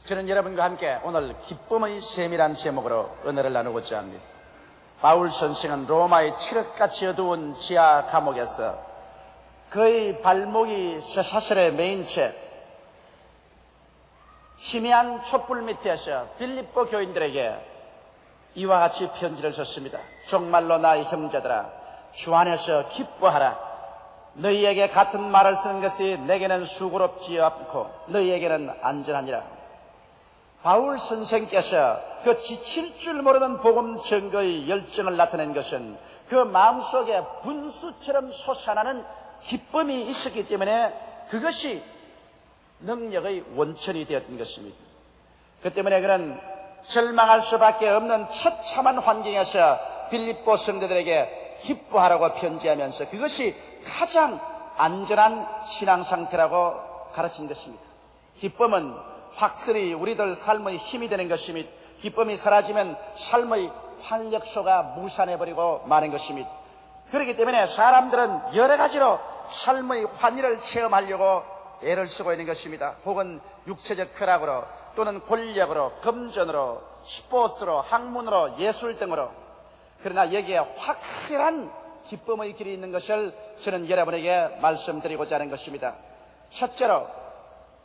저는 여러분과 함께 오늘 기쁨의 셈이란 제목으로 은혜를 나누고자 합니다. 바울 선생은 로마의 칠흑같이 어두운 지하 감옥에서 그의 발목이 쇠사슬에 매인 채 희미한 촛불 밑에서 빌립보 교인들에게 이와 같이 편지를 썼습니다. 정말로 나의 형제들아, 주 안에서 기뻐하라. 너희에게 같은 말을 쓰는 것이 내게는 수고롭지 않고 너희에게는 안전하니라. 바울 선생께서 그 지칠 줄 모르는 복음 증거의 열정을 나타낸 것은 그 마음속에 분수처럼 솟아나는 기쁨이 있었기 때문에 그것이 능력의 원천이 되었던 것입니다. 그 때문에 그는 절망할 수밖에 없는 처참한 환경에서 빌립보 성도들에게 기뻐하라고 편지하면서 그것이 가장 안전한 신앙 상태라고 가르친 것입니다. 기쁨은 확실히 우리들 삶의 힘이 되는 것입니다. 기쁨이 사라지면 삶의 활력소가 무산해버리고 마는 것입니다. 그렇기 때문에 사람들은 여러 가지로 삶의 환희를 체험하려고 애를 쓰고 있는 것입니다. 혹은 육체적 쾌락으로 또는 권력으로, 금전으로, 스포츠로, 학문으로, 예술 등으로. 그러나 여기에 확실한 기쁨의 길이 있는 것을 저는 여러분에게 말씀드리고자 하는 것입니다. 첫째로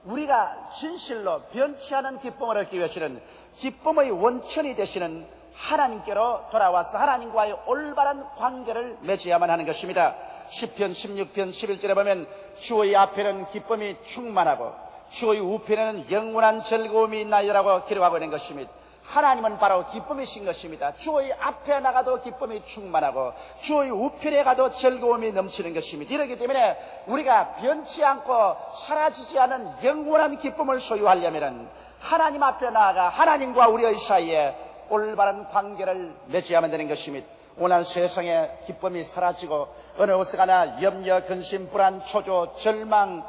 우리가 진실로 변치 않은 기쁨을 얻기 위해서는 기쁨의 원천이 되시는 하나님께로 돌아와서 하나님과의 올바른 관계를 맺어야만 하는 것입니다. 시편 16편 11절에 보면 주의 앞에는 기쁨이 충만하고 주의 우편에는 영원한 즐거움이 있나이라고 기록하고 있는 것입니다. 하나님은 바로 기쁨이신 것입니다. 주의 앞에 나가도 기쁨이 충만하고 주의 우편에 가도 즐거움이 넘치는 것입니다. 이렇기 때문에 우리가 변치 않고 사라지지 않은 영원한 기쁨을 소유하려면 하나님 앞에 나아가 하나님과 우리의 사이에 올바른 관계를 맺어야만 되는 것입니다. 오늘 세상에 기쁨이 사라지고 어느 곳에 가나 염려, 근심, 불안, 초조, 절망,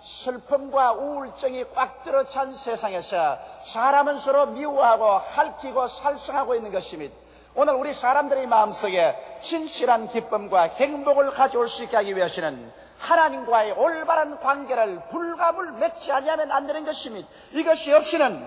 슬픔과 우울증이 꽉 들어찬 세상에서 사람은 서로 미워하고 핥히고 살성하고 있는 것입니다. 오늘 우리 사람들의 마음속에 진실한 기쁨과 행복을 가져올 수 있게 하기 위해서는 하나님과의 올바른 관계를 불갑을 맺지 않으면 안 되는 것입니다. 이것이 없이는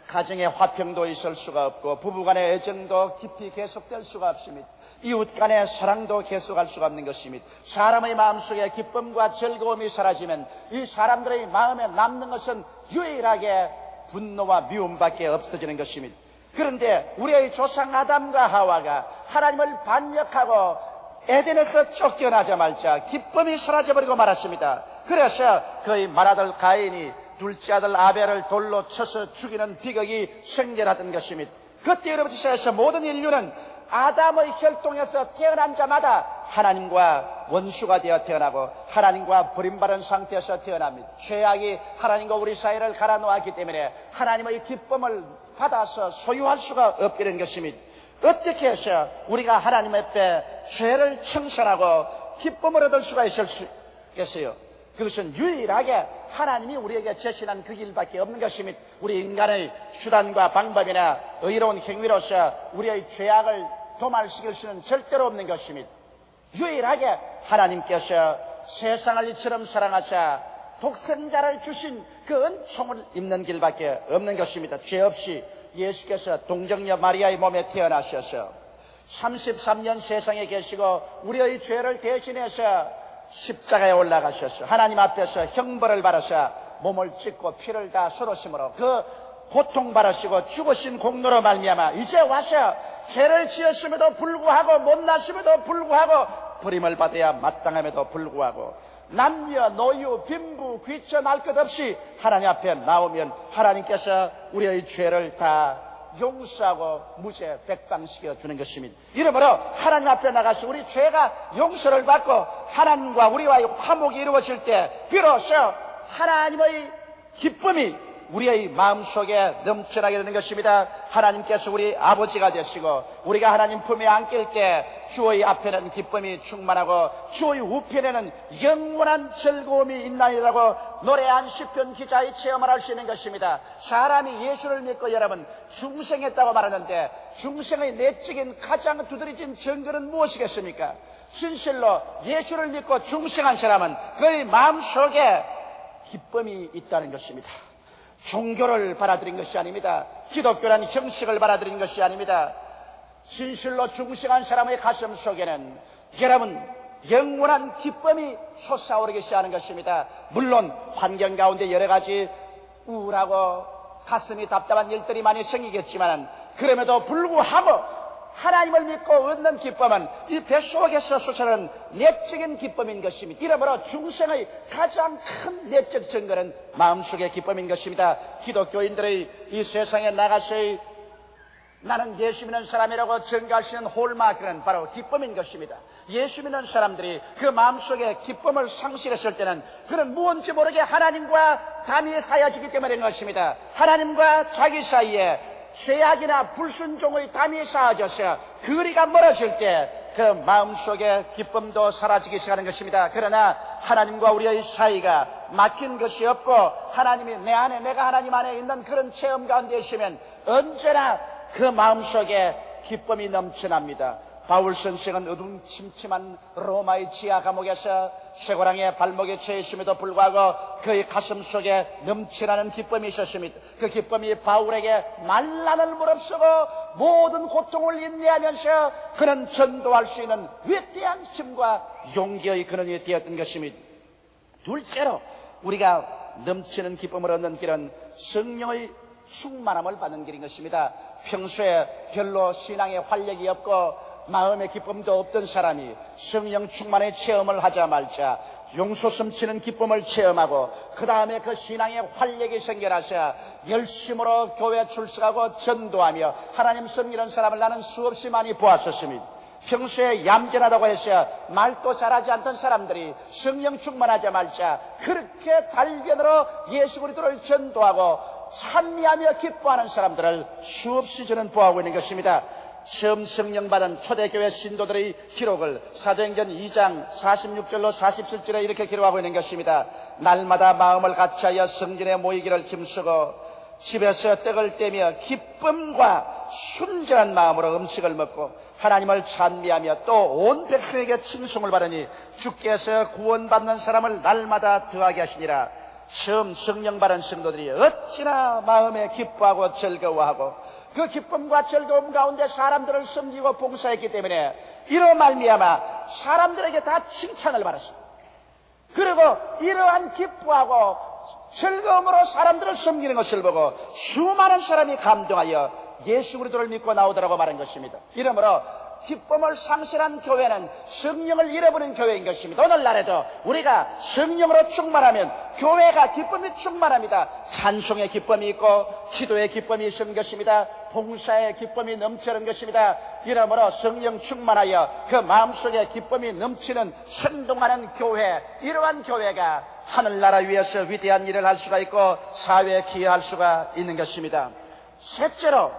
가정의 화평도 있을 수가 없고 부부간의 애정도 깊이 계속될 수가 없습니다. 이웃 간의 사랑도 계속할 수가 없는 것입니다. 사람의 마음속에 기쁨과 즐거움이 사라지면 이 사람들의 마음에 남는 것은 유일하게 분노와 미움밖에 없어지는 것입니다. 그런데 우리의 조상 아담과 하와가 하나님을 반역하고 에덴에서 쫓겨나자마자 기쁨이 사라져버리고 말았습니다. 그래서 그의 맏아들 가인이 둘째 아들 아벨을 돌로 쳐서 죽이는 비극이 생겨났던 것입니다. 그때로부터 시작해서 모든 인류는 아담의 혈통에서 태어난 자마다 하나님과 원수가 되어 태어나고 하나님과 버림받은 상태에서 태어납니다. 죄악이 하나님과 우리 사이를 갈아놓았기 때문에 하나님의 기쁨을 받아서 소유할 수가 없게 된 것입니다. 어떻게 해서 우리가 하나님 앞에 죄를 청산하고 기쁨을 얻을 수가 있겠어요? 그것은 유일하게 하나님이 우리에게 제시한 그 길밖에 없는 것입니다. 우리 인간의 수단과 방법이나 의로운 행위로서 우리의 죄악을 도말시킬 수는 절대로 없는 것입니다. 유일하게 하나님께서 세상을 이처럼 사랑하사 독생자를 주신 그 은총을 입는 길밖에 없는 것입니다. 죄 없이 예수께서 동정녀 마리아의 몸에 태어나셔서 33년 세상에 계시고 우리의 죄를 대신해서 십자가에 올라가셔서 하나님 앞에서 형벌을 받으사 몸을 찢고 피를 다 쏟으심으로 그 고통받으시고 죽으신 공로로 말미암아 이제 와서 죄를 지었음에도 불구하고 못났음에도 불구하고 버림을 받아야 마땅함에도 불구하고 남녀, 노유, 빈부, 귀천 할 것 없이 하나님 앞에 나오면 하나님께서 우리의 죄를 다 용서하고 무죄 백방시켜 주는 것입니다. 이러므로 하나님 앞에 나가서 우리 죄가 용서를 받고 하나님과 우리와의 화목이 이루어질 때 비로소 하나님의 기쁨이 우리의 마음속에 넘쳐나게 되는 것입니다. 하나님께서 우리 아버지가 되시고 우리가 하나님 품에 안길 때 주의 앞에는 기쁨이 충만하고 주의 우편에는 영원한 즐거움이 있나이라고 노래한 시편 기자의 체험을 할 수 있는 것입니다. 사람이 예수를 믿고 여러분 중생했다고 말하는데 중생의 내적인 가장 두드러진 증거는 무엇이겠습니까? 진실로 예수를 믿고 중생한 사람은 그의 마음속에 기쁨이 있다는 것입니다. 종교를 받아들인 것이 아닙니다. 기독교란 형식을 받아들인 것이 아닙니다. 진실로 중생한 사람의 가슴 속에는 여러분 영원한 기쁨이 솟아오르기 시작하는 것입니다. 물론 환경 가운데 여러 가지 우울하고 가슴이 답답한 일들이 많이 생기겠지만 그럼에도 불구하고 하나님을 믿고 얻는 기쁨은 이 뱃속에서 솟아오르는 내적인 기쁨인 것입니다. 이러므로 중생의 가장 큰 내적 증거는 마음속의 기쁨인 것입니다. 기독교인들의 이 세상에 나가서 나는 예수 믿는 사람이라고 증거할 수 있는 홀마크는 바로 기쁨인 것입니다. 예수 믿는 사람들이 그 마음속에 기쁨을 상실했을 때는 그는 무언지 모르게 하나님과 담이 쌓여지기 때문인 것입니다. 하나님과 자기 사이에 죄악이나 불순종의 담이 쌓아져서 거리가 멀어질 때 그 마음속에 기쁨도 사라지기 시작하는 것입니다. 그러나 하나님과 우리의 사이가 막힌 것이 없고 하나님이 내 안에 내가 하나님 안에 있는 그런 체험 가운데 있으면 언제나 그 마음속에 기쁨이 넘쳐납니다. 바울 선생은 어둠침침한 로마의 지하 감옥에서 쇠고랑의 발목에 처해 있음에도 불구하고 그의 가슴 속에 넘쳐나는 기쁨이 있었습니다. 그 기쁨이 바울에게 만난을 무릅쓰고 모든 고통을 인내하면서 그는 전도할 수 있는 위대한 힘과 용기의 근원이 되었던 것입니다. 둘째로 우리가 넘치는 기쁨을 얻는 길은 성령의 충만함을 받는 길인 것입니다. 평소에 별로 신앙에 활력이 없고 마음의 기쁨도 없던 사람이 성령 충만의 체험을 하자마자 용솟음치는 기쁨을 체험하고 그 다음에 그 신앙의 활력이 생겨나서 열심으로 교회 출석하고 전도하며 하나님 섬기는 사람을 나는 수없이 많이 보았었습니다. 평소에 얌전하다고 해서 말도 잘하지 않던 사람들이 성령 충만하자마자 그렇게 달변으로 예수 그리스도를 전도하고 찬미하며 기뻐하는 사람들을 수없이 저는 보아오고 있는 것입니다. 처음 성령 받은 초대교회 신도들의 기록을 사도행전 2장 46절로 47절에 이렇게 기록하고 있는 것입니다. 날마다 마음을 같이하여 성전에 모이기를 힘쓰고 집에서 떡을 떼며 기쁨과 순전한 마음으로 음식을 먹고 하나님을 찬미하며 또 온 백성에게 칭송을 받으니 주께서 구원받는 사람을 날마다 더하게 하시니라. 처음 성령 받은 성도들이 어찌나 마음에 기뻐하고 즐거워하고 그 기쁨과 즐거움 가운데 사람들을 섬기고 봉사했기 때문에 이로 말미암아 사람들에게 다 칭찬을 받았습니다. 그리고 이러한 기뻐하고 즐거움으로 사람들을 섬기는 것을 보고 수많은 사람이 감동하여 예수 그리스도를 믿고 나오더라고 말한 것입니다. 이러므로 기쁨을 상실한 교회는 성령을 잃어버린 교회인 것입니다. 오늘날에도 우리가 성령으로 충만하면 교회가 기쁨이 충만합니다. 찬송의 기쁨이 있고 기도의 기쁨이 있는 것입니다. 봉사의 기쁨이 넘치는 것입니다. 이러므로 성령 충만하여 그 마음속에 기쁨이 넘치는 생동하는 교회, 이러한 교회가 하늘나라 위에서 위대한 일을 할 수가 있고 사회에 기여할 수가 있는 것입니다. 셋째로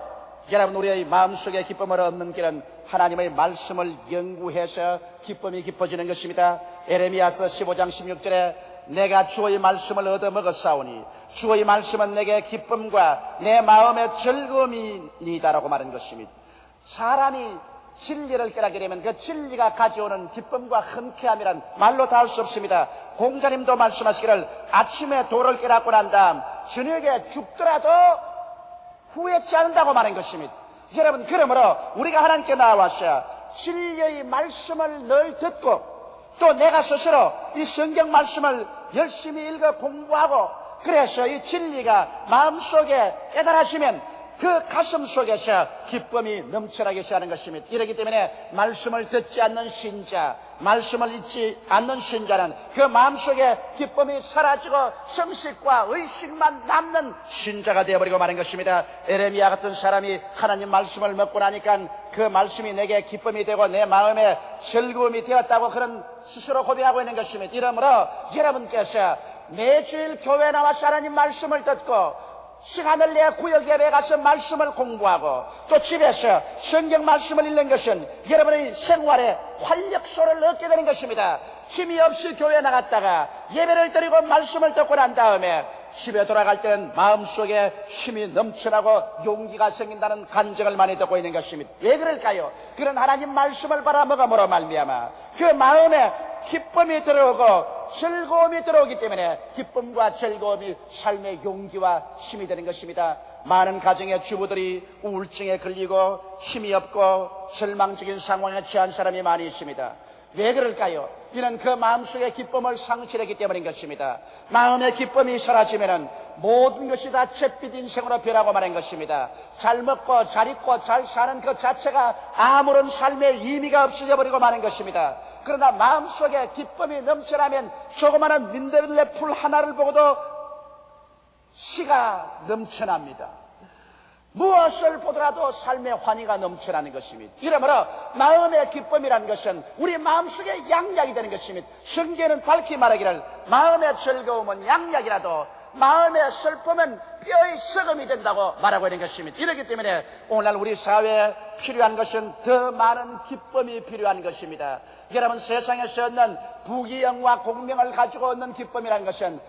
여러분 우리의 마음속에 기쁨을 얻는 길은 하나님의 말씀을 연구해서 기쁨이 깊어지는 것입니다. 에레미야서 15장 16절에 내가 주의 말씀을 얻어먹었사오니 주의 말씀은 내게 기쁨과 내 마음의 즐거움이니다라고 말한 것입니다. 사람이 진리를 깨닫게 되면 그 진리가 가져오는 기쁨과 흔쾌함이란 말로 다 할 수 없습니다. 공자님도 말씀하시기를 아침에 도를 깨닫고 난 다음 저녁에 죽더라도 후회치 않는다고 말한 것입니다. 여러분, 그러므로 우리가 하나님께 나와서 진리의 말씀을 늘 듣고 또 내가 스스로 이 성경 말씀을 열심히 읽어 공부하고 그래서 이 진리가 마음속에 깨달아지면 그 가슴 속에서 기쁨이 넘쳐나기 시작하는 것입니다. 이렇기 때문에 말씀을 듣지 않는 신자, 말씀을 읽지 않는 신자는 그 마음속에 기쁨이 사라지고 성식과 의식만 남는 신자가 되어버리고 마는 것입니다. 에레미야 같은 사람이 하나님 말씀을 먹고 나니까 그 말씀이 내게 기쁨이 되고 내 마음에 즐거움이 되었다고 그런 스스로 고백하고 있는 것입니다. 이러므로 여러분께서 매주일 교회 나와서 하나님 말씀을 듣고 시간을 내 구역 예배에 가서 말씀을 공부하고 또 집에서 성경 말씀을 읽는 것은 여러분의 생활에 활력소를 얻게 되는 것입니다. 힘이 없이 교회에 나갔다가 예배를 드리고 말씀을 듣고 난 다음에 집에 돌아갈 때는 마음속에 힘이 넘쳐나고 용기가 생긴다는 간증을 많이 듣고 있는 것입니다. 왜 그럴까요? 그런 하나님 말씀을 바라먹음으로 말미암아 그 마음에 기쁨이 들어오고 즐거움이 들어오기 때문에 기쁨과 즐거움이 삶의 용기와 힘이 되는 것입니다. 많은 가정의 주부들이 우울증에 걸리고 힘이 없고 절망적인 상황에 처한 사람이 많이 있습니다. 왜 그럴까요? 이는 그 마음속의 기쁨을 상실했기 때문인 것입니다. 마음의 기쁨이 사라지면 모든 것이 다 잿빛 인생으로 변하고 마는 것입니다. 잘 먹고 잘 입고 잘 사는 그 자체가 아무런 삶의 의미가 없어져 버리고 마는 것입니다. 그러나 마음속에 기쁨이 넘쳐나면 조그마한 민들레 풀 하나를 보고도 시가 넘쳐납니다. 무엇을 보더라도 삶의 환희가 넘쳐나는 것입니다. 이러므로 마음의 기쁨이라는 것은 우리 마음속에 양약이 되는 것입니다. 성경에는 밝히 말하기를 마음의 즐거움은 양약이라도 마음의 슬픔은 뼈의 썩음이 된다고 말하고 있는 것입니다. 이렇기 때문에 오늘날 우리 사회에 필요한 것은 더 많은 기쁨이 필요한 것입니다. 여러분, 세상에서 얻는 부귀영화 공명을 가지고 얻는 기쁨이라는 것은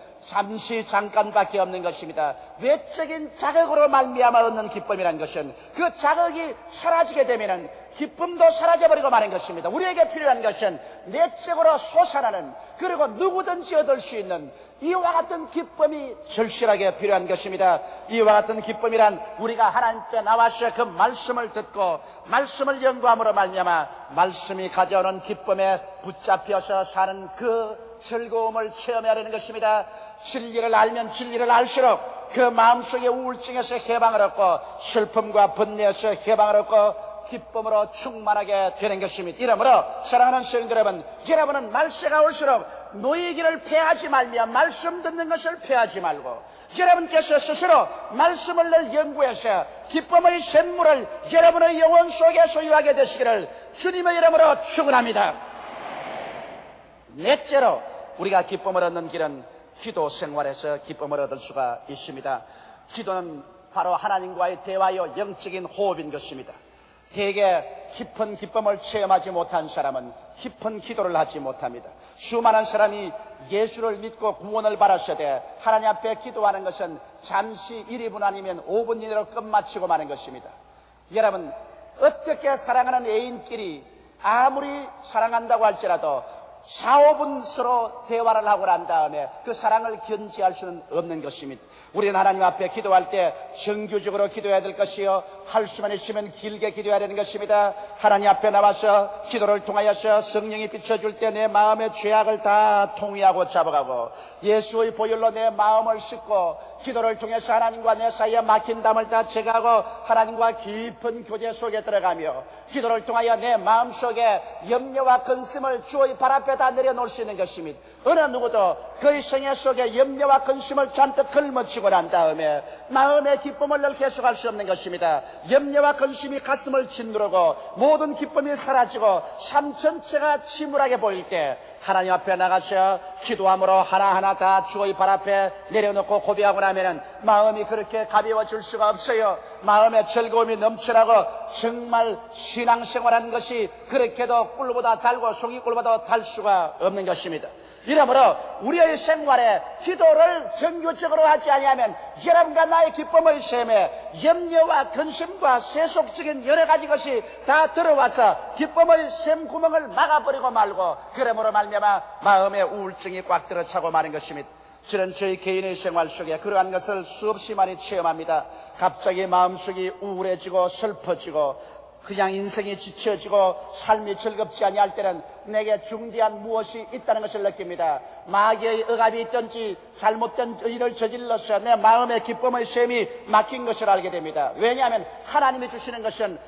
잠깐밖에 없는 것입니다. 외적인 자극으로 말미암아 얻는 기쁨이라는 것은 그 자극이 사라지게 되면 기쁨도 사라져버리고 마는 것입니다. 우리에게 필요한 것은 내적으로 솟아나는, 그리고 누구든지 얻을 수 있는 이와 같은 기쁨이 절실하게 필요한 것입니다. 이와 같은 기쁨이란 우리가 하나님께 나와서 그 말씀을 듣고 말씀을 연구함으로 말미암아 말씀이 가져오는 기쁨에 붙잡혀서 사는 그 즐거움을 체험해야 하는 것입니다. 진리를 알면 진리를 알수록 그 마음속의 우울증에서 해방을 얻고 슬픔과 번뇌에서 해방을 얻고 기쁨으로 충만하게 되는 것입니다. 이러므로 사랑하는 성도 여러분, 여러분은 말세가 올수록 노예기를 패하지 말며 말씀 듣는 것을 패하지 말고 여러분께서 스스로 말씀을 늘 연구해서 기쁨의 샘물을 여러분의 영혼 속에 소유하게 되시기를 주님의 이름으로 축원합니다. 넷째로 우리가 기쁨을 얻는 길은 기도 생활에서 기쁨을 얻을 수가 있습니다. 기도는 바로 하나님과의 대화요 영적인 호흡인 것입니다. 대개 깊은 기쁨을 체험하지 못한 사람은 깊은 기도를 하지 못합니다. 수많은 사람이 예수를 믿고 구원을 받았으되 하나님 앞에 기도하는 것은 잠시 1, 2분 아니면 5분 이내로 끝마치고 마는 것입니다. 여러분, 어떻게 사랑하는 애인끼리 아무리 사랑한다고 할지라도 4, 5분 서로 대화를 하고 난 다음에 그 사랑을 견지할 수는 없는 것입니다. 우리는 하나님 앞에 기도할 때 정규적으로 기도해야 될 것이요, 할 수만 있으면 길게 기도해야 되는 것입니다. 하나님 앞에 나와서 기도를 통하여서 성령이 비춰줄 때 내 마음의 죄악을 다 통회하고 잡아가고 예수의 보혈로 내 마음을 씻고 기도를 통해서 하나님과 내 사이에 막힌 담을 다 제거하고 하나님과 깊은 교제 속에 들어가며 기도를 통하여 내 마음속에 염려와 근심을 주의 발 앞에 다 내려놓을 수 있는 것입니다. 어느 누구도 그의 생애 속에 염려와 근심을 잔뜩 걸머치고 난 다음에 마음의 기쁨을 늘 계속할 수 없는 것입니다. 염려와 근심이 가슴을 짓누르고 모든 기쁨이 사라지고 삶 전체가 침울하게 보일 때 하나님 앞에 나가서 기도함으로 하나하나 다 주의 발 앞에 내려놓고 고백하고 나면은 마음이 그렇게 가벼워질 수가 없어요. 마음의 즐거움이 넘쳐나고 정말 신앙생활하는 것이 그렇게도 꿀보다 달고 송이 꿀보다 달 수가 없는 것입니다. 이러므로 우리의 생활에 기도를 정규적으로 하지 아니하면 여러분과 나의 기쁨의 샘에 염려와 근심과 세속적인 여러 가지 것이 다 들어와서 기쁨의 샘 구멍을 막아버리고 말고 그러므로 말미암아 마음의 우울증이 꽉 들어차고 마는 것입니다. 저는 저희 개인의 생활 속에 그러한 것을 수없이 많이 체험합니다. 갑자기 마음속이 우울해지고 슬퍼지고 그냥 인생이 지쳐지고 삶이 즐겁지 아니할 때는 내게 중대한 무엇이 있다는 것을 느낍니다. 마귀의 억압이 있든지 잘못된 일을 저질러서 내 마음의 기쁨의 샘이 막힌 것을 알게 됩니다. 왜냐하면 하나님이 주시는 것은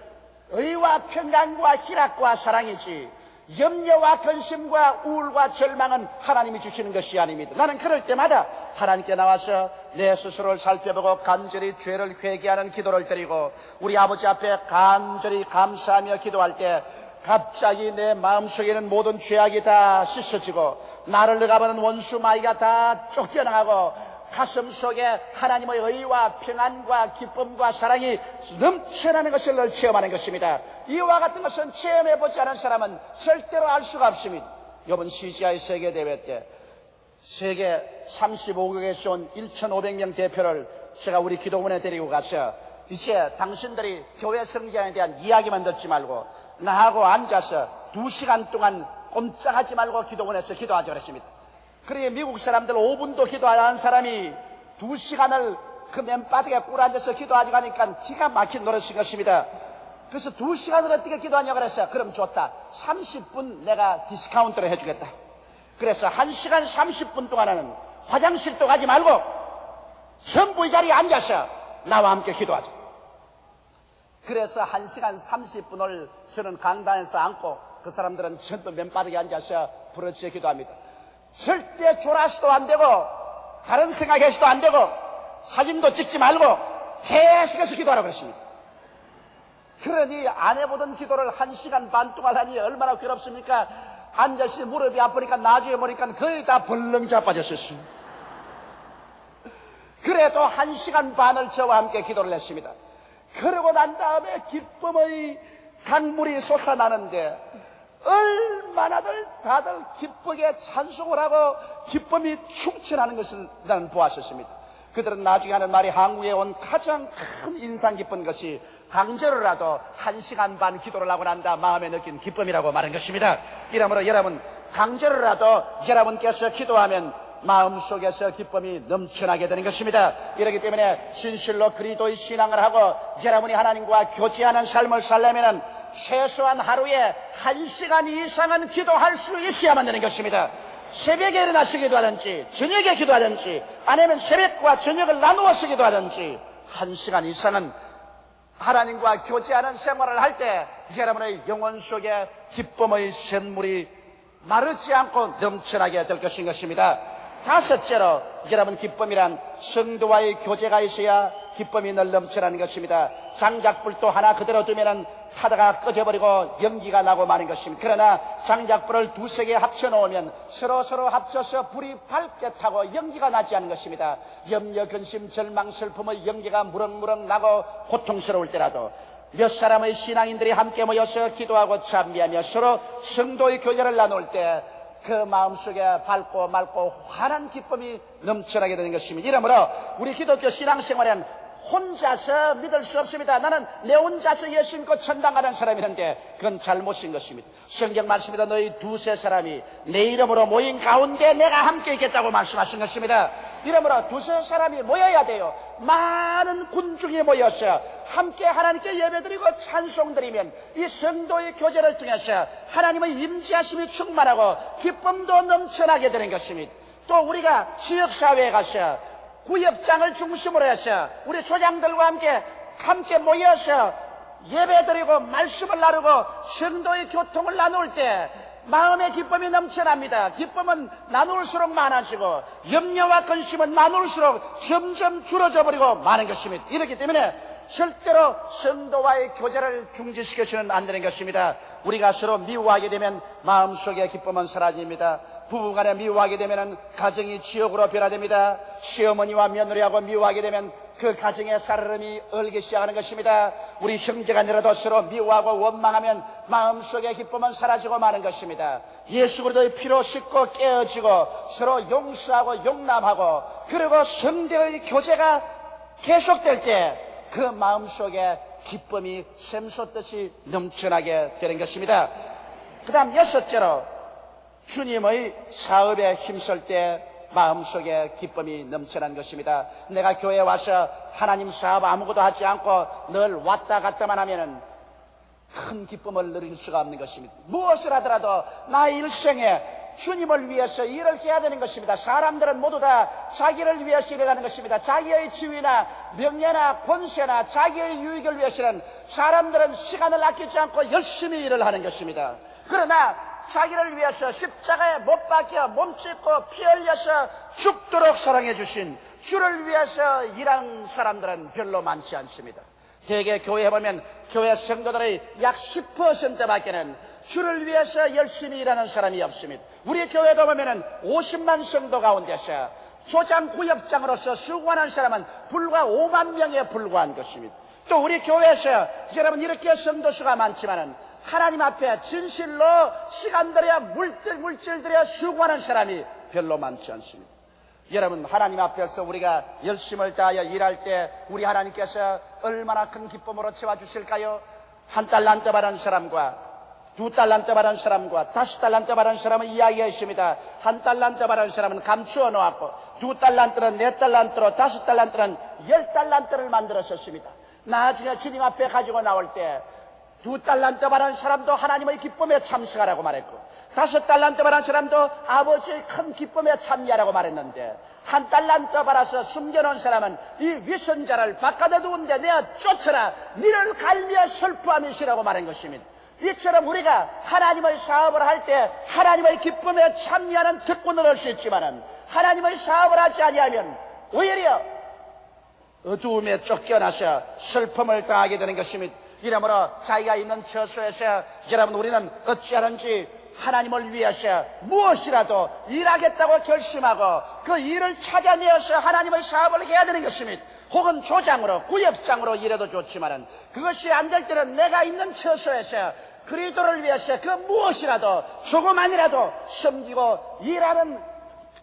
의와 평강과 희락과 사랑이지 염려와 근심과 우울과 절망은 하나님이 주시는 것이 아닙니다. 나는 그럴 때마다 하나님께 나와서 내 스스로를 살펴보고 간절히 죄를 회개하는 기도를 드리고 우리 아버지 앞에 간절히 감사하며 기도할 때 갑자기 내 마음속에는 모든 죄악이 다 씻어지고 나를 억압하는 원수 마귀가 다 쫓겨나가고 가슴 속에 하나님의 의와 평안과 기쁨과 사랑이 넘쳐나는 것을 늘 체험하는 것입니다. 이와 같은 것은 체험해보지 않은 사람은 절대로 알 수가 없습니다. 이번 CGI 세계대회 때 세계 35개국에서 온 1,500명 대표를 제가 우리 기도원에 데리고 가서 이제 당신들이 교회 성장에 대한 이야기만 듣지 말고 나하고 앉아서 2시간 동안 꼼짝하지 말고 기도원에서 기도하자 그랬습니다. 그러게 미국 사람들 5분도 기도 안 하는 사람이 2시간을 그 맨바닥에 꿇어앉아서 기도하지 가니까 기가 막힌 노릇인 것입니다. 그래서 2시간을 어떻게 기도하냐 그랬어요. 그럼 좋다. 30분 내가 디스카운트를 해주겠다. 그래서 1시간 30분 동안은 화장실도 가지 말고 전부 이 자리에 앉아서 나와 함께 기도하자. 그래서 1시간 30분을 저는 강단에서 앉고 그 사람들은 전부 맨바닥에 앉아서 부르짖어 기도합니다. 절대 졸아서도 안 되고 다른 생각해서도 안 되고 사진도 찍지 말고 계속해서 기도하라고 했습니다. 그러니 안 해보던 기도를 1시간 반 동안 하니 얼마나 괴롭습니까? 앉아서 무릎이 아프니까 나중에 보니까 거의 다 벌렁 자빠졌었어요. 그래도 1시간 반을 저와 함께 기도를 했습니다. 그러고 난 다음에 기쁨의 강물이 솟아나는데 얼마나들 다들 기쁘게 찬송을 하고 기쁨이 충천하는 것을 나는 보았었습니다. 그들은 나중에 하는 말이 한국에 온 가장 큰 인상 깊은 것이 강제로라도 1시간 반 기도를 하고 난다 마음에 느낀 기쁨이라고 말한 것입니다. 이러므로 여러분 강제로라도 여러분께서 기도하면 마음속에서 기쁨이 넘쳐나게 되는 것입니다. 이렇기 때문에 진실로 그리스도의 신앙을 하고 여러분이 하나님과 교제하는 삶을 살려면 최소한 하루에 1시간 이상은 기도할 수 있어야만 되는 것입니다. 새벽에 일어나서 기도하든지 저녁에 기도하든지 아니면 새벽과 저녁을 나누어서 기도하든지 1시간 이상은 하나님과 교제하는 생활을 할 때 여러분의 영혼 속에 기쁨의 샘물이 마르지 않고 넘쳐나게 될 것인 것입니다. 다섯째로 여러분 기쁨이란 성도와의 교제가 있어야 기쁨이 늘 넘쳐나는 것입니다. 장작불도 하나 그대로 두면은 타다가 꺼져버리고 연기가 나고 마는 것입니다. 그러나 장작불을 2-3개 합쳐놓으면 서로 합쳐서 불이 밝게 타고 연기가 나지 않는 것입니다. 염려, 근심, 절망, 슬픔의 연기가 무럭무럭 나고 고통스러울 때라도 몇 사람의 신앙인들이 함께 모여서 기도하고 찬미하며 서로 성도의 교제를 나눌 때 그 마음속에 밝고 맑고 환한 기쁨이 넘쳐나게 되는 것입니다. 이러므로 우리 기독교 신앙생활은 혼자서 믿을 수 없습니다. 나는 내 혼자서 예수 믿고 천당 가는 사람이란데 그건 잘못인 것입니다. 성경 말씀입니다. 너희 2-3 내 이름으로 모인 가운데 내가 함께 있겠다고 말씀하신 것입니다. 이러므로 2-3 모여야 돼요. 많은 군중이 모여서 함께 하나님께 예배드리고 찬송드리면 이 성도의 교제를 통해서 하나님의 임재하심이 충만하고 기쁨도 넘쳐나게 되는 것입니다. 또 우리가 지역사회에 가서 구역장을 중심으로 해서 우리 조장들과 함께 모여서 예배드리고 말씀을 나누고 성도의 교통을 나눌 때 마음의 기쁨이 넘쳐납니다. 기쁨은 나눌수록 많아지고 염려와 근심은 나눌수록 점점 줄어져 버리고 많은 것입니다. 이렇기 때문에 절대로 성도와의 교제를 중지시켜서는 안 되는 것입니다. 우리가 서로 미워하게 되면 마음속의 기쁨은 사라집니다. 부부간에 미워하게 되면 가정이 지옥으로 변화됩니다. 시어머니와 며느리하고 미워하게 되면 그 가정의 살얼음이 얼기 시작하는 것입니다. 우리 형제간이라도 서로 미워하고 원망하면 마음속의 기쁨은 사라지고 마는 것입니다. 예수 그리스도의 피로 씻고 깨어지고 서로 용서하고 용납하고 그리고 성도의 교제가 계속될 때 그 마음속에 기쁨이 샘솟듯이 넘쳐나게 되는 것입니다. 그 다음 6째로 주님의 사업에 힘쓸 때 마음속에 기쁨이 넘쳐나는 것입니다. 내가 교회에 와서 하나님 사업 아무것도 하지 않고 늘 왔다 갔다만 하면은 큰 기쁨을 누릴 수가 없는 것입니다. 무엇을 하더라도 나의 일생에 주님을 위해서 일을 해야 되는 것입니다. 사람들은 모두 다 자기를 위해서 일하는 것입니다. 자기의 지위나 명예나 권세나 자기의 유익을 위해서는 사람들은 시간을 아끼지 않고 열심히 일을 하는 것입니다. 그러나 자기를 위해서 십자가에 못 박혀 몸짓고 피 흘려서 죽도록 사랑해 주신 주를 위해서 일하는 사람들은 별로 많지 않습니다. 대개 교회에 보면 교회 성도들의 약 10%밖에는 주를 위해서 열심히 일하는 사람이 없습니다. 우리 교회도 보면은 50만 성도 가운데서 조장 구역장으로서 수고하는 사람은 불과 5만 명에 불과한 것입니다. 또 우리 교회에서 여러분 이렇게 성도 수가 많지만은 하나님 앞에 진실로 시간 들여 물질 들여 수고하는 사람이 별로 많지 않습니다. 여러분, 하나님 앞에서 우리가 열심을 다하여 일할 때 우리 하나님께서 얼마나 큰 기쁨으로 채워주실까요? 1달란트 받은 사람과 2달란트 받은 사람과 5달란트 받은 사람은 이야기했습니다. 1달란트 받은 사람은 감추어 놓았고 2달란트는 4달란트로 5달란트는 10달란트를 만들었었습니다. 나중에 주님 앞에 가지고 나올 때 2달란트 받은 사람도 하나님의 기쁨에 참석하라고 말했고 5달란트 받은 사람도 아버지의 큰 기쁨에 참여하라고 말했는데 1달란트 받아서 숨겨놓은 사람은 이 위선자를 바깥에 두는데 내가 쫓아라 니를 갈미어 슬퍼함이시라고 말한 것입니다. 이처럼 우리가 하나님의 사업을 할 때 하나님의 기쁨에 참여하는 특권을 얻을 수 있지만 하나님의 사업을 하지 아니하면 오히려 어두움에 쫓겨나서 슬픔을 당하게 되는 것입니다. 이러므로 자기가 있는 처소에서 여러분 우리는 어찌하는지 하나님을 위해서 무엇이라도 일하겠다고 결심하고 그 일을 찾아내어서 하나님의 사업을 해야 되는 것입니다. 혹은 조장으로 구역장으로 일해도 좋지만 그것이 안 될 때는 내가 있는 처소에서 그리스도를 위해서 그 무엇이라도 조그만이라도 섬기고 일하는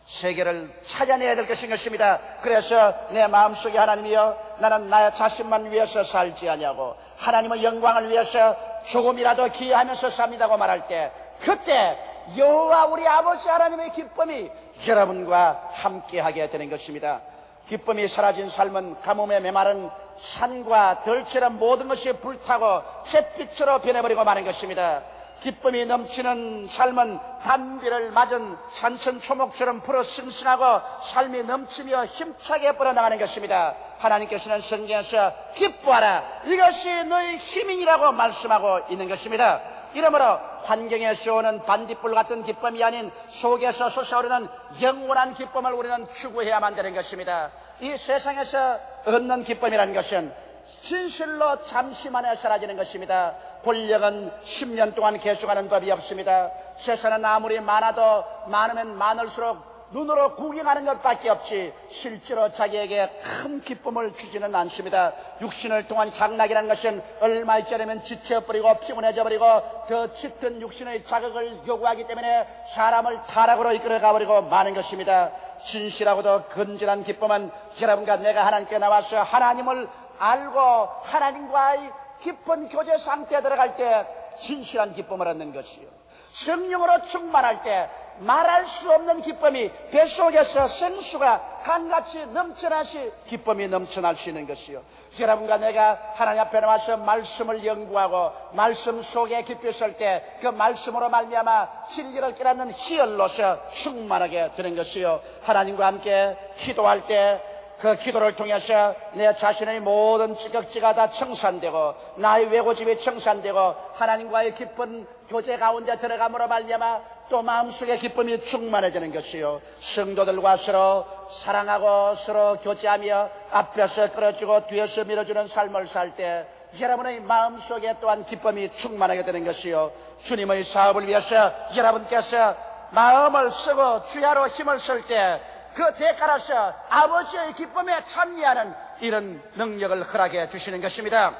세계를 찾아내야 될 것인 것입니다. 그래서 내 마음속에 하나님이여 나는 나의 자신만 위해서 살지 아니하고 하나님의 영광을 위해서 조금이라도 기여하면서 삽니다고 말할 때 그때 여호와 우리 아버지 하나님의 기쁨이 여러분과 함께하게 되는 것입니다. 기쁨이 사라진 삶은 가뭄에 메마른 산과 들처럼 모든 것이 불타고 잿빛으로 변해버리고 마는 것입니다. 기쁨이 넘치는 삶은 단비를 맞은 산천 초목처럼 풀어 싱싱하고 삶이 넘치며 힘차게 뻗어나가는 것입니다. 하나님께서는 성경에서 기뻐하라 이것이 너의 힘이라고 말씀하고 있는 것입니다. 이러므로 환경에서 오는 반딧불 같은 기쁨이 아닌 속에서 솟아오르는 영원한 기쁨을 우리는 추구해야만 되는 것입니다. 이 세상에서 얻는 기쁨이라는 것은 진실로 잠시만에 사라지는 것입니다. 권력은 10년 동안 계속하는 법이 없습니다. 재산은 아무리 많으면 많을수록 눈으로 구경하는 것밖에 없지 실제로 자기에게 큰 기쁨을 주지는 않습니다. 육신을 통한 향락이라는 것은 얼마 있지 않으면 지쳐버리고 피곤해져버리고 더 짙은 육신의 자극을 요구하기 때문에 사람을 타락으로 이끌어가버리고 마는 것입니다. 진실하고도 건전한 기쁨은 여러분과 내가 하나님께 나와서 하나님을 알고 하나님과의 깊은 교제 상태에 들어갈 때 진실한 기쁨을 얻는 것이요, 성령으로 충만할 때 말할 수 없는 기쁨이 뱃속에서 생수가 강같이 넘쳐나시 기쁨이 넘쳐날 수 있는 것이요, 여러분과 내가 하나님 앞에 나와서 말씀을 연구하고 말씀 속에 깊이 있을 때 그 말씀으로 말미암아 진리를 깨닫는 희열로서 충만하게 되는 것이요, 하나님과 함께 기도할 때 그 기도를 통해서 내 자신의 모든 지각지가 다 청산되고 나의 외고집이 청산되고 하나님과의 깊은 교제 가운데 들어감으로 말미암아 또 마음속에 기쁨이 충만해지는 것이요, 성도들과 서로 사랑하고 서로 교제하며 앞에서 끌어주고 뒤에서 밀어주는 삶을 살 때 여러분의 마음속에 또한 기쁨이 충만하게 되는 것이요, 주님의 사업을 위해서 여러분께서 마음을 쓰고 주야로 힘을 쓸 때 그 대가로서 아버지의 기쁨에 참여하는 이런 능력을 허락해 주시는 것입니다.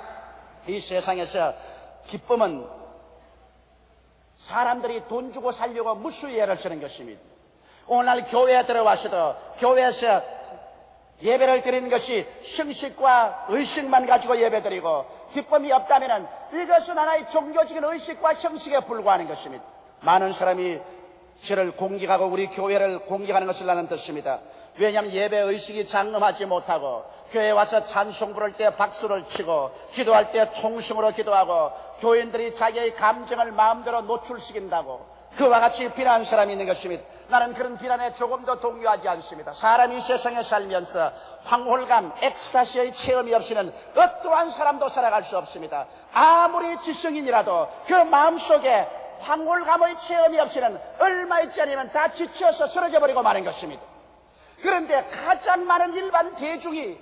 이 세상에서 기쁨은 사람들이 돈 주고 살려고 무수예를 쓰는 것입니다. 오늘날 교회에 들어와서도 교회에서 예배를 드리는 것이 형식과 의식만 가지고 예배드리고 기쁨이 없다면 이것은 하나의 종교적인 의식과 형식에 불과하는 것입니다. 많은 사람이 저를 공격하고 우리 교회를 공격하는 것을 나는 듣습니다. 왜냐하면 예배 의식이 장엄하지 못하고 교회에 와서 찬송 부를 때 박수를 치고 기도할 때 통성으로 기도하고 교인들이 자기의 감정을 마음대로 노출시킨다고 그와 같이 비난하는 사람이 있는 것입니다. 나는 그런 비난에 조금도 동요하지 않습니다. 사람이 세상에 살면서 황홀감, 엑스타시의 체험이 없이는 어떠한 사람도 살아갈 수 없습니다. 아무리 지성인이라도 그 마음속에 황홀감의 체험이 없이는 얼마 있지 않으면 다 지쳐서 쓰러져 버리고 마는 것입니다. 그런데 가장 많은 일반 대중이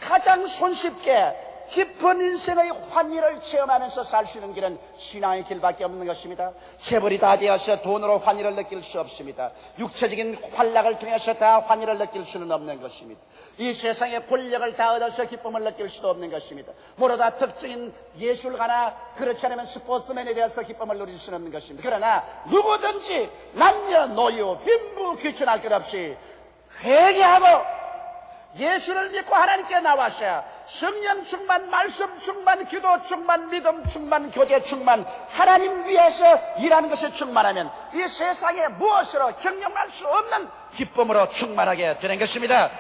가장 손쉽게 깊은 인생의 환희를 체험하면서 살 수 있는 길은 신앙의 길밖에 없는 것입니다. 재벌이 다 되어서 돈으로 환희를 느낄 수 없습니다. 육체적인 활락을 통해서 다 환희를 느낄 수는 없는 것입니다. 이 세상의 권력을 다 얻어서 기쁨을 느낄 수도 없는 것입니다. 모두 다 특정인 예술가나 그렇지 않으면 스포츠맨에 대해서 기쁨을 누릴 수는 없는 것입니다. 그러나 누구든지 남녀노소 빈부 귀천할 것 없이 회개하고 예수를 믿고 하나님께 나와서 성령 충만, 말씀 충만, 기도 충만, 믿음 충만, 교제 충만, 하나님 위해서 일하는 것에 충만하면 이 세상에 무엇으로 경영할 수 없는 기쁨으로 충만하게 되는 것입니다.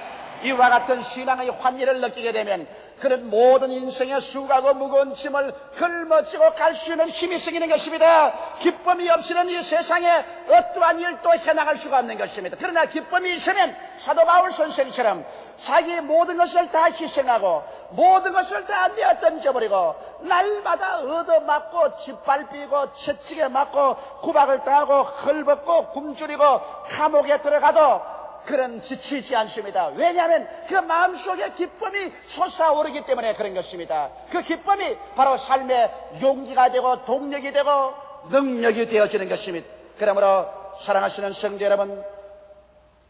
이와 같은 신앙의 환희를 느끼게 되면 그런 모든 인생의 수고하고 무거운 짐을 걸머쥐고 갈 수 있는 힘이 생기는 것입니다. 기쁨이 없이는 이 세상에 어떠한 일도 해나갈 수가 없는 것입니다. 그러나 기쁨이 있으면 사도 바울 선생처럼 자기 모든 것을 다 희생하고 모든 것을 다 내어 던져버리고 날마다 얻어맞고 짓밟히고 채찍에 맞고 구박을 당하고 헐벗고 굶주리고 감옥에 들어가도 그런 지치지 않습니다. 왜냐하면 그 마음속에 기쁨이 솟아오르기 때문에 그런 것입니다. 그 기쁨이 바로 삶의 용기가 되고 동력이 되고 능력이 되어지는 것입니다. 그러므로 사랑하시는 성도 여러분,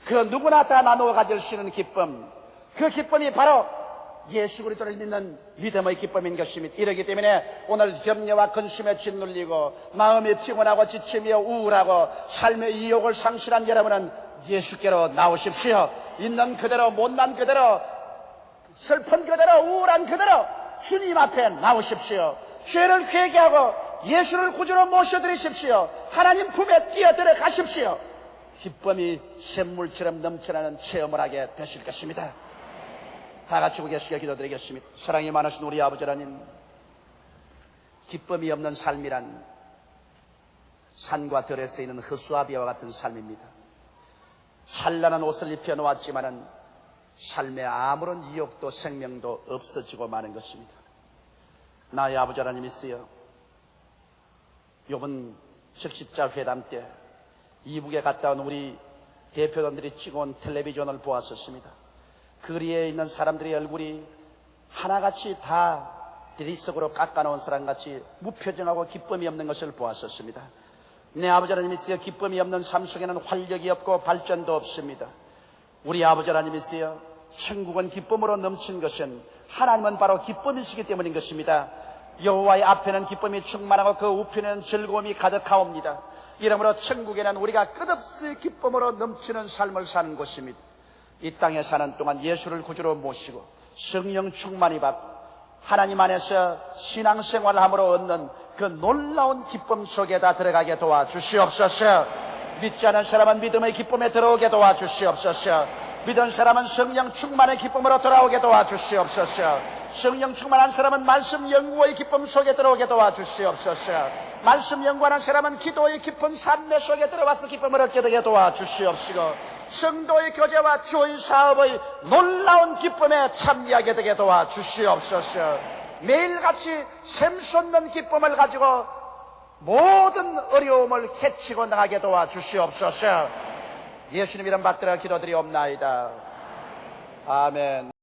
그 누구나 다 나누어 가질 수 있는 기쁨, 그 기쁨이 바로 예수 그리스도를 믿는 믿음의 기쁨인 것입니다. 이러기 때문에 오늘 염려와 근심에 짓눌리고 마음이 피곤하고 지치며 우울하고 삶의 이욕을 상실한 여러분은 예수께로 나오십시오. 있는 그대로, 못난 그대로, 슬픈 그대로, 우울한 그대로 주님 앞에 나오십시오. 죄를 회개하고 예수를 구주로 모셔드리십시오. 하나님 품에 뛰어들어 가십시오. 기쁨이 샘물처럼 넘쳐나는 체험을 하게 되실 것입니다. 다 같이 고개숙여 기도드리겠습니다. 사랑이 많으신 우리 아버지 하나님, 기쁨이 없는 삶이란 산과 들에 쓰이는 허수아비와 같은 삶입니다. 찬란한 옷을 입혀놓았지만은 삶에 아무런 이욕도 생명도 없어지고 마는 것입니다. 나의 아버지 하나님 있어요. 이번 적십자 회담 때 이북에 갔다 온 우리 대표단들이 찍어온 텔레비전을 보았었습니다. 거리에 있는 사람들의 얼굴이 하나같이 다 대리석으로 깎아놓은 사람같이 무표정하고 기쁨이 없는 것을 보았었습니다. 내 아버지 하나님 있어요. 기쁨이 없는 삶 속에는 활력이 없고 발전도 없습니다. 우리 아버지 하나님 있어요. 천국은 기쁨으로 넘친 것은 하나님은 바로 기쁨이시기 때문인 것입니다. 여호와의 앞에는 기쁨이 충만하고 그 우편에는 즐거움이 가득하옵니다. 이러므로 천국에는 우리가 끝없이 기쁨으로 넘치는 삶을 사는 곳입니다. 이 땅에 사는 동안 예수를 구주로 모시고 성령 충만히 받고 하나님 안에서 신앙생활을 함으로 얻는 그 놀라운 기쁨 속에다 들어가게 도와주시옵소서. 믿지 않은 사람은 믿음의 기쁨에 들어오게 도와주시옵소서. 믿은 사람은 성령 충만의 기쁨으로 돌아오게 도와주시옵소서. 성령 충만한 사람은 말씀 연구의 기쁨 속에 들어오게 도와주시옵소서. 말씀 연구하는 사람은 기도의 깊은 산매 속에 들어와서 기쁨을 얻게 되게 도와주시옵시고, 성도의 교제와 주의 사업의 놀라운 기쁨에 참여하게 되게 도와주시옵소서. 매일같이 샘솟는 기쁨을 가지고 모든 어려움을 헤치고 나가게 도와주시옵소서. 예수님 이름 받들어 기도드리옵나이다. 아멘.